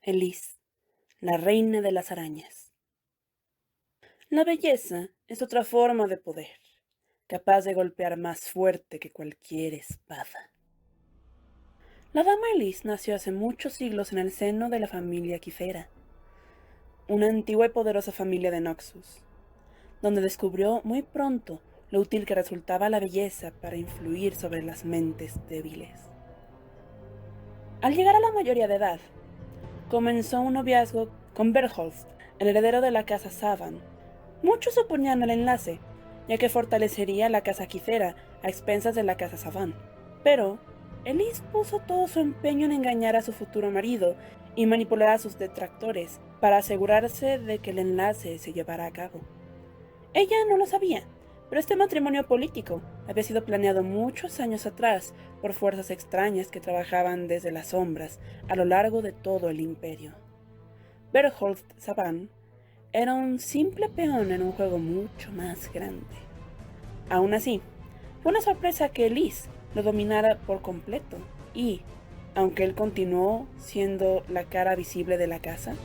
Elise, la reina de las arañas. La belleza es otra forma de poder, capaz de golpear más fuerte que cualquier espada. La dama Elise nació hace muchos siglos en el seno de la familia Quifera, una antigua y poderosa familia de Noxus, donde descubrió muy pronto lo útil que resultaba la belleza para influir sobre las mentes débiles. Al llegar a la mayoría de edad, comenzó un noviazgo con Bertholdt, el heredero de la casa Savan. Muchos se oponían al enlace, ya que fortalecería la casa Quifera a expensas de la casa Savan. Pero Elise puso todo su empeño en engañar a su futuro marido y manipular a sus detractores para asegurarse de que el enlace se llevara a cabo. Ella no lo sabía, pero este matrimonio político había sido planeado muchos años atrás por fuerzas extrañas que trabajaban desde las sombras a lo largo de todo el imperio. Bertholdt Savan era un simple peón en un juego mucho más grande. Aún así, fue una sorpresa que Elise lo dominara por completo y, aunque él continuó siendo la cara visible de la casa,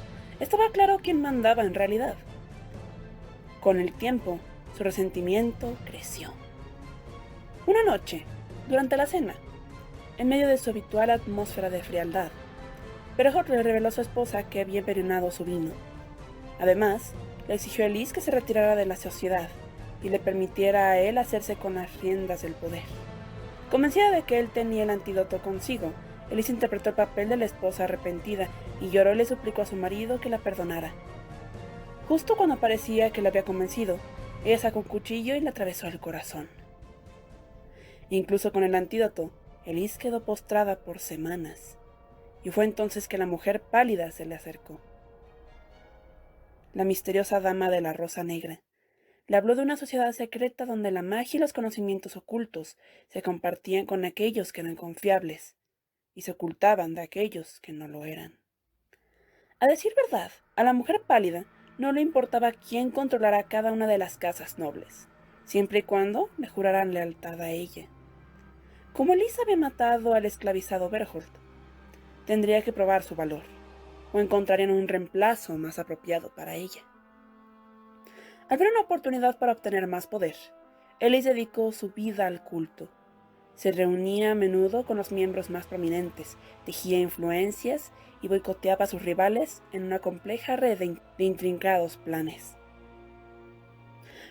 estaba claro quién mandaba en realidad. Con el tiempo, su resentimiento creció. Una noche, durante la cena, en medio de su habitual atmósfera de frialdad, Bertholdt le reveló a su esposa que había envenenado su vino. Además, le exigió a Elise que se retirara de la sociedad y le permitiera a él hacerse con las riendas del poder. Convencida de que él tenía el antídoto consigo, Elise interpretó el papel de la esposa arrepentida y lloró y le suplicó a su marido que la perdonara. Justo cuando parecía que la había convencido, ella sacó un cuchillo y le atravesó el corazón. Incluso con el antídoto, Elise quedó postrada por semanas, y fue entonces que la mujer pálida se le acercó. La misteriosa dama de la rosa negra le habló de una sociedad secreta donde la magia y los conocimientos ocultos se compartían con aquellos que eran confiables y se ocultaban de aquellos que no lo eran. A decir verdad, a la mujer pálida no le importaba quién controlara cada una de las casas nobles, siempre y cuando le juraran lealtad a ella. Como Elise había matado al esclavizado Bertholdt, tendría que probar su valor, o encontrarían un reemplazo más apropiado para ella. Al ver una oportunidad para obtener más poder, Elise dedicó su vida al culto. Se reunía a menudo con los miembros más prominentes, tejía influencias y boicoteaba a sus rivales en una compleja red de intrincados planes.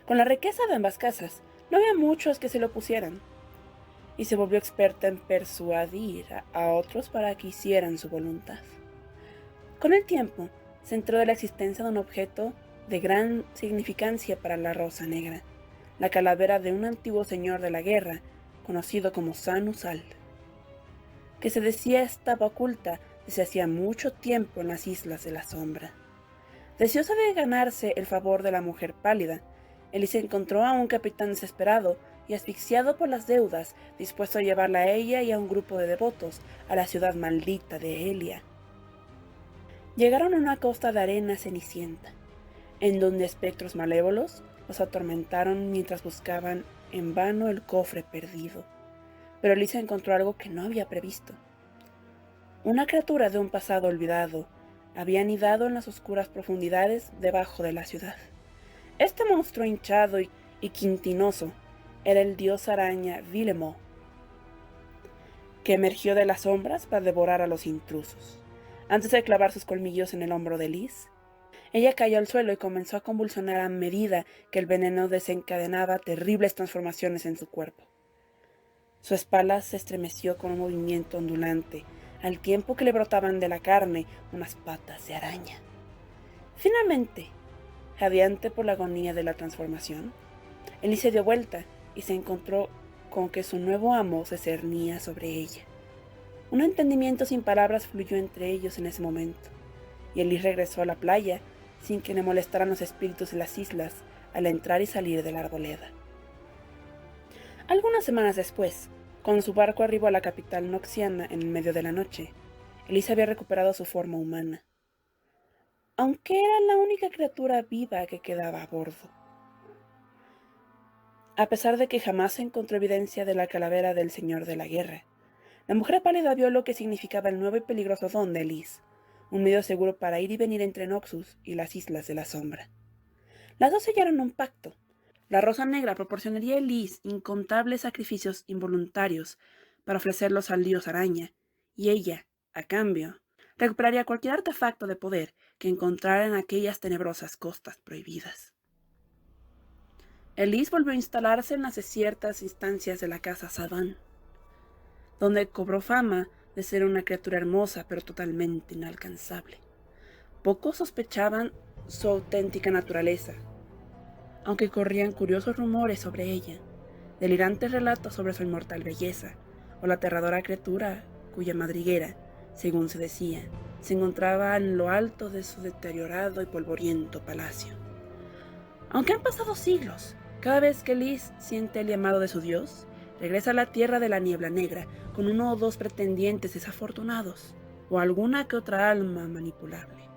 Con la riqueza de ambas casas, no había muchos que se le opusieran, y se volvió experta en persuadir a otros para que hicieran su voluntad. Con el tiempo, se enteró de la existencia de un objeto de gran significancia para la Rosa Negra, la calavera de un antiguo señor de la guerra, conocido como Sanusal, que se decía estaba oculta desde hacía mucho tiempo en las Islas de la Sombra. Deseosa de ganarse el favor de la mujer pálida, Elise encontró a un capitán desesperado y asfixiado por las deudas, dispuesto a llevarla a ella y a un grupo de devotos a la ciudad maldita de Elia. Llegaron a una costa de arena cenicienta, en donde espectros malévolos los atormentaron mientras buscaban en vano el cofre perdido. Pero Elise encontró algo que no había previsto. Una criatura de un pasado olvidado había anidado en las oscuras profundidades debajo de la ciudad. Este monstruo hinchado y quintinoso era el dios araña Vilemo, que emergió de las sombras para devorar a los intrusos. Antes de clavar sus colmillos en el hombro de Elise, ella cayó al suelo y comenzó a convulsionar a medida que el veneno desencadenaba terribles transformaciones en su cuerpo. Su espalda se estremeció con un movimiento ondulante, al tiempo que le brotaban de la carne unas patas de araña. Finalmente, jadeante por la agonía de la transformación, Elise dio vuelta y se encontró con que su nuevo amo se cernía sobre ella. Un entendimiento sin palabras fluyó entre ellos en ese momento, y Elise regresó a la playa sin que le molestaran los espíritus de las islas al entrar y salir de la arboleda. Algunas semanas después, cuando su barco arribó a la capital noxiana en el medio de la noche, Elise había recuperado su forma humana, aunque era la única criatura viva que quedaba a bordo. A pesar de que jamás se encontró evidencia de la calavera del señor de la guerra, la mujer pálida vio lo que significaba el nuevo y peligroso don de Elise, un medio seguro para ir y venir entre Noxus y las Islas de la Sombra. Las dos sellaron un pacto. La Rosa Negra proporcionaría a Elise incontables sacrificios involuntarios para ofrecerlos al dios araña, y ella, a cambio, recuperaría cualquier artefacto de poder que encontrara en aquellas tenebrosas costas prohibidas. Elise volvió a instalarse en las desiertas instancias de la casa Saban, donde cobró fama de ser una criatura hermosa pero totalmente inalcanzable. Pocos sospechaban su auténtica naturaleza, aunque corrían curiosos rumores sobre ella, delirantes relatos sobre su inmortal belleza, o la aterradora criatura cuya madriguera, según se decía, se encontraba en lo alto de su deteriorado y polvoriento palacio. Aunque han pasado siglos, cada vez que Elise siente el llamado de su dios, regresa a la tierra de la niebla negra con uno o dos pretendientes desafortunados, o alguna que otra alma manipulable.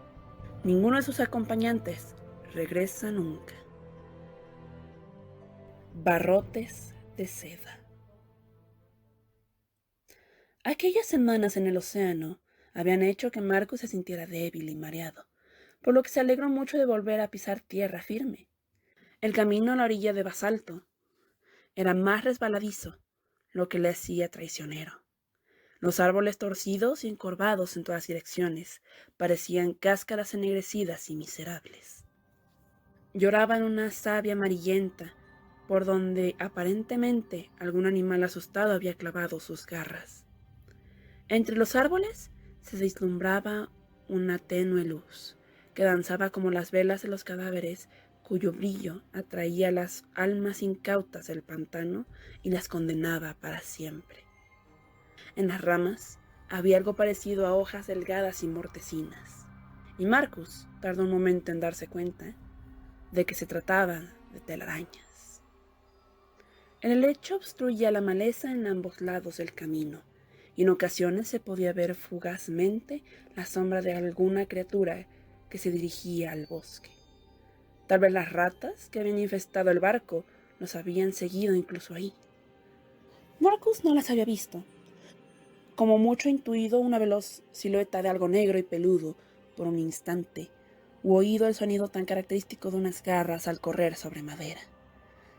Ninguno de sus acompañantes regresa nunca. Barrotes de seda. Aquellas semanas en el océano habían hecho que Marcus se sintiera débil y mareado, por lo que se alegró mucho de volver a pisar tierra firme. El camino a la orilla de basalto era más resbaladizo, lo que le hacía traicionero. Los árboles torcidos y encorvados en todas direcciones parecían cáscaras ennegrecidas y miserables. Lloraba en una savia amarillenta, por donde aparentemente algún animal asustado había clavado sus garras. Entre los árboles se vislumbraba una tenue luz, que danzaba como las velas de los cadáveres, cuyo brillo atraía las almas incautas del pantano y las condenaba para siempre. En las ramas había algo parecido a hojas delgadas y mortecinas, y Marcus tardó un momento en darse cuenta de que se trataba de telarañas. El helecho obstruía la maleza en ambos lados del camino, y en ocasiones se podía ver fugazmente la sombra de alguna criatura que se dirigía al bosque. Tal vez las ratas que habían infestado el barco los habían seguido incluso ahí. Marcus no las había visto. Como mucho intuido una veloz silueta de algo negro y peludo por un instante, u oído el sonido tan característico de unas garras al correr sobre madera.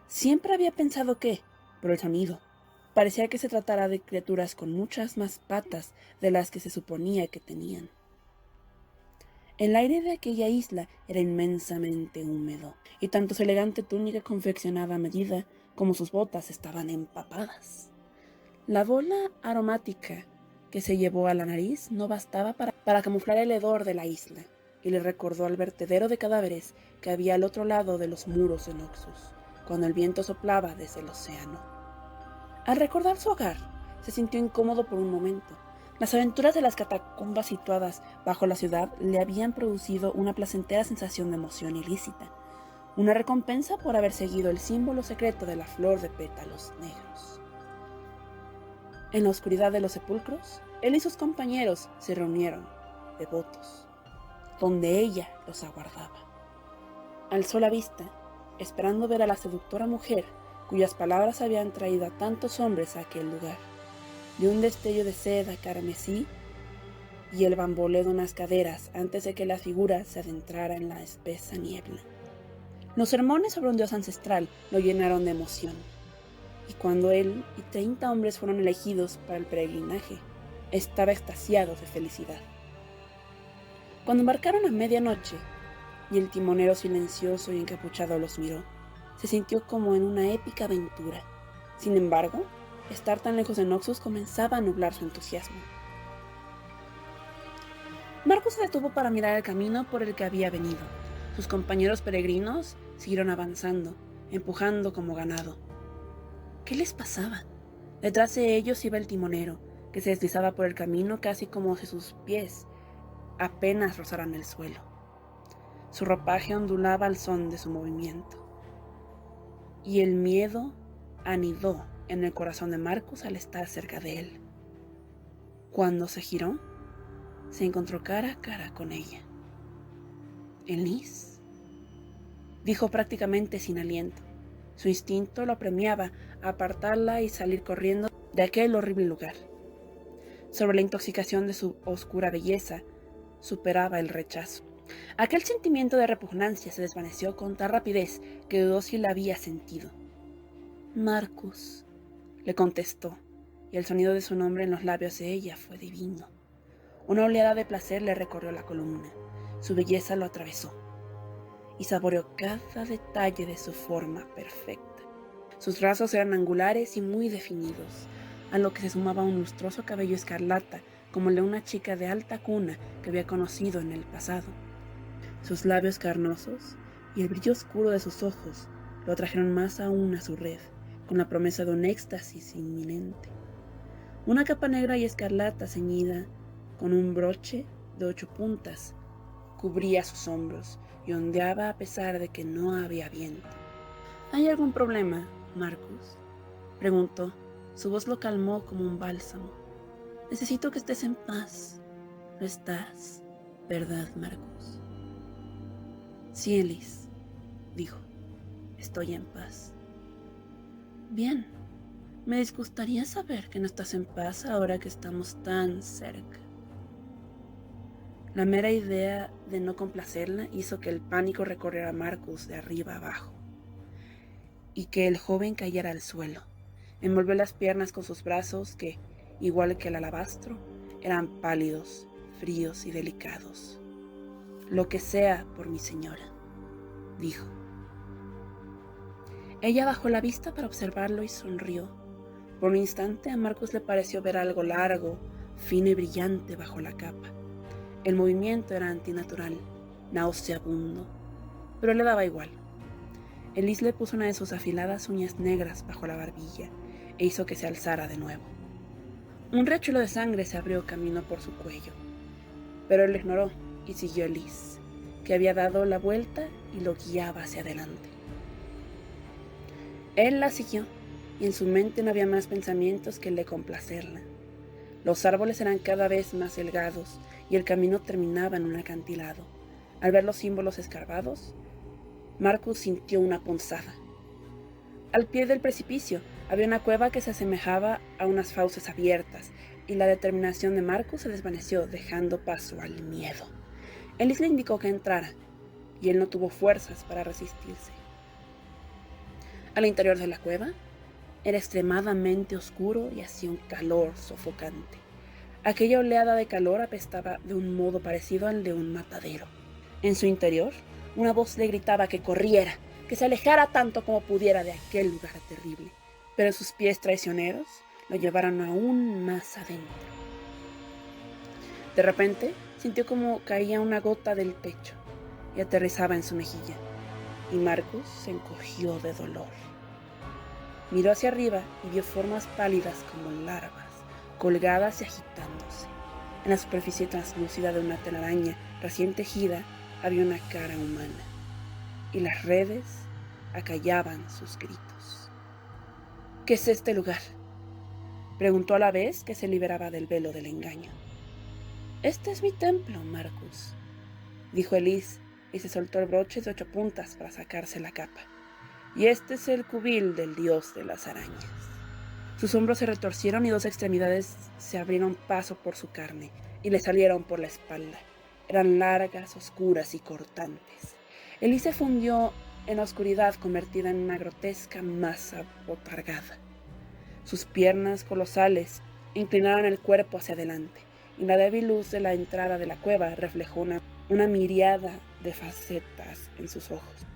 Siempre había pensado que, por el sonido, parecía que se tratara de criaturas con muchas más patas de las que se suponía que tenían. El aire de aquella isla era inmensamente húmedo, y tanto su elegante túnica confeccionada a medida como sus botas estaban empapadas. La bola aromática que se llevó a la nariz no bastaba para camuflar el hedor de la isla, y le recordó al vertedero de cadáveres que había al otro lado de los muros de Noxus, cuando el viento soplaba desde el océano. Al recordar su hogar, se sintió incómodo por un momento. Las aventuras de las catacumbas situadas bajo la ciudad le habían producido una placentera sensación de emoción ilícita, una recompensa por haber seguido el símbolo secreto de la flor de pétalos negros. En la oscuridad de los sepulcros, él y sus compañeros se reunieron, devotos, donde ella los aguardaba. Alzó la vista, esperando ver a la seductora mujer cuyas palabras habían traído a tantos hombres a aquel lugar. De un destello de seda carmesí y el bamboleo de unas caderas antes de que la figura se adentrara en la espesa niebla. Los sermones sobre un dios ancestral lo llenaron de emoción, y cuando él y 30 hombres fueron elegidos para el peregrinaje, estaba extasiado de felicidad. Cuando embarcaron a medianoche, y el timonero silencioso y encapuchado los miró, se sintió como en una épica aventura. Sin embargo, estar tan lejos de Noxus comenzaba a nublar su entusiasmo. Marcus se detuvo para mirar el camino por el que había venido. Sus compañeros peregrinos siguieron avanzando, empujando como ganado. ¿Qué les pasaba? Detrás de ellos iba el timonero, que se deslizaba por el camino casi como si sus pies apenas rozaran el suelo. Su ropaje ondulaba al son de su movimiento, y el miedo anidó en el corazón de Marcus al estar cerca de él. Cuando se giró, se encontró cara a cara con ella. «Elise», dijo prácticamente sin aliento. Su instinto lo apremiaba a apartarla y salir corriendo de aquel horrible lugar. Sobre la intoxicación de su oscura belleza, superaba el rechazo. Aquel sentimiento de repugnancia se desvaneció con tal rapidez que dudó si la había sentido. «Marcus», le contestó, y el sonido de su nombre en los labios de ella fue divino. Una oleada de placer le recorrió la columna. Su belleza lo atravesó y saboreó cada detalle de su forma perfecta. Sus rasgos eran angulares y muy definidos, a lo que se sumaba un lustroso cabello escarlata como el de una chica de alta cuna que había conocido en el pasado. Sus labios carnosos y el brillo oscuro de sus ojos lo atrajeron más aún a su red, con la promesa de un éxtasis inminente. Una capa negra y escarlata ceñida con un broche de 8 puntas cubría sus hombros y ondeaba a pesar de que no había viento. «¿Hay algún problema, Marcus?», preguntó. Su voz lo calmó como un bálsamo. «Necesito que estés en paz. ¿Lo estás, verdad, Marcus?» «Sí, Elise», dijo. «Estoy en paz». «Bien. Me disgustaría saber que no estás en paz ahora que estamos tan cerca». La mera idea de no complacerla hizo que el pánico recorriera a Marcus de arriba abajo y que el joven cayera al suelo. Envolvió las piernas con sus brazos que, igual que el alabastro, eran pálidos, fríos y delicados. «Lo que sea por mi señora», dijo. Ella bajó la vista para observarlo y sonrió. Por un instante a Marcus le pareció ver algo largo, fino y brillante bajo la capa. El movimiento era antinatural, nauseabundo, pero le daba igual. Elise le puso una de sus afiladas uñas negras bajo la barbilla e hizo que se alzara de nuevo. Un riachuelo de sangre se abrió camino por su cuello, pero él lo ignoró y siguió a Elise, que había dado la vuelta y lo guiaba hacia adelante. Él la siguió y en su mente no había más pensamientos que el de complacerla. Los árboles eran cada vez más delgados y el camino terminaba en un acantilado. Al ver los símbolos escarbados, Marcus sintió una punzada. Al pie del precipicio había una cueva que se asemejaba a unas fauces abiertas, y la determinación de Marcus se desvaneció, dejando paso al miedo. Elise le indicó que entrara, y él no tuvo fuerzas para resistirse. Al interior de la cueva era extremadamente oscuro y hacía un calor sofocante. Aquella oleada de calor apestaba de un modo parecido al de un matadero. En su interior, una voz le gritaba que corriera, que se alejara tanto como pudiera de aquel lugar terrible, pero sus pies traicioneros lo llevaron aún más adentro. De repente, sintió como caía una gota del techo y aterrizaba en su mejilla, y Marcus se encogió de dolor. Miró hacia arriba y vio formas pálidas como larvas, colgadas y agitándose. En la superficie translúcida de una telaraña recién tejida había una cara humana, y las redes acallaban sus gritos. «¿Qué es este lugar?», preguntó a la vez que se liberaba del velo del engaño. «Este es mi templo, Marcus», dijo Elise, y se soltó el broche de 8 puntas para sacarse la capa. «Y este es el cubil del dios de las arañas». Sus hombros se retorcieron y 2 extremidades se abrieron paso por su carne y le salieron por la espalda. Eran largas, oscuras y cortantes. Elise se fundió en la oscuridad convertida en una grotesca masa botargada. Sus piernas colosales inclinaron el cuerpo hacia adelante, y la débil luz de la entrada de la cueva reflejó una miríada de facetas en sus ojos.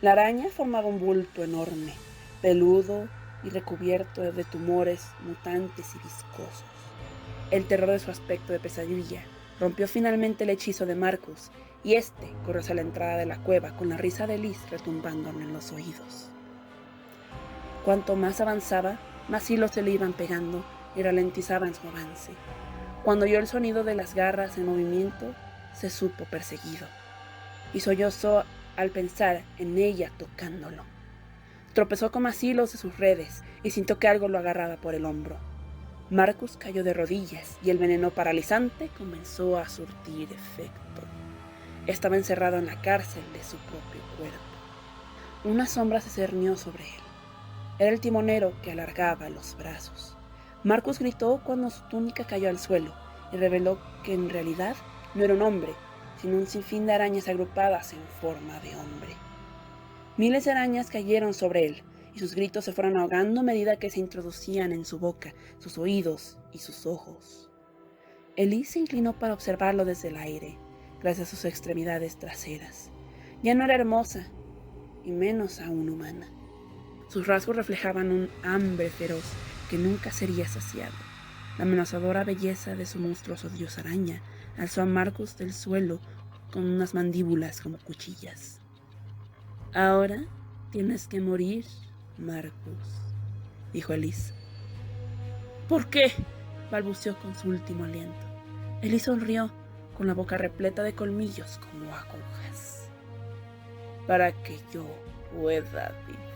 La araña formaba un bulto enorme, peludo y recubierto de tumores mutantes y viscosos. El terror de su aspecto de pesadilla rompió finalmente el hechizo de Marcus, y éste corrió hacia la entrada de la cueva con la risa de Elise retumbándole en los oídos. Cuanto más avanzaba, más hilos se le iban pegando y ralentizaban su avance. Cuando oyó el sonido de las garras en movimiento, se supo perseguido, y sollozó al pensar en ella tocándolo. Tropezó con más hilos de sus redes y sintió que algo lo agarraba por el hombro. Marcus cayó de rodillas y el veneno paralizante comenzó a surtir efecto. Estaba encerrado en la cárcel de su propio cuerpo. Una sombra se cernió sobre él. Era el timonero que alargaba los brazos. Marcus gritó cuando su túnica cayó al suelo y reveló que en realidad No era un hombre, sino un sinfín de arañas agrupadas en forma de hombre. Miles de arañas cayeron sobre él, y sus gritos se fueron ahogando a medida que se introducían en su boca, sus oídos y sus ojos. Elise se inclinó para observarlo desde el aire, gracias a sus extremidades traseras. Ya no era hermosa, y menos aún humana. Sus rasgos reflejaban un hambre feroz que nunca sería saciado. La amenazadora belleza de su monstruoso dios araña alzó a Marcus del suelo con unas mandíbulas como cuchillas. Ahora tienes que morir, Marcus, dijo Elise. ¿Por qué? Balbuceó con su último aliento. Elise sonrió, con la boca repleta de colmillos como agujas. Para que yo pueda vivir.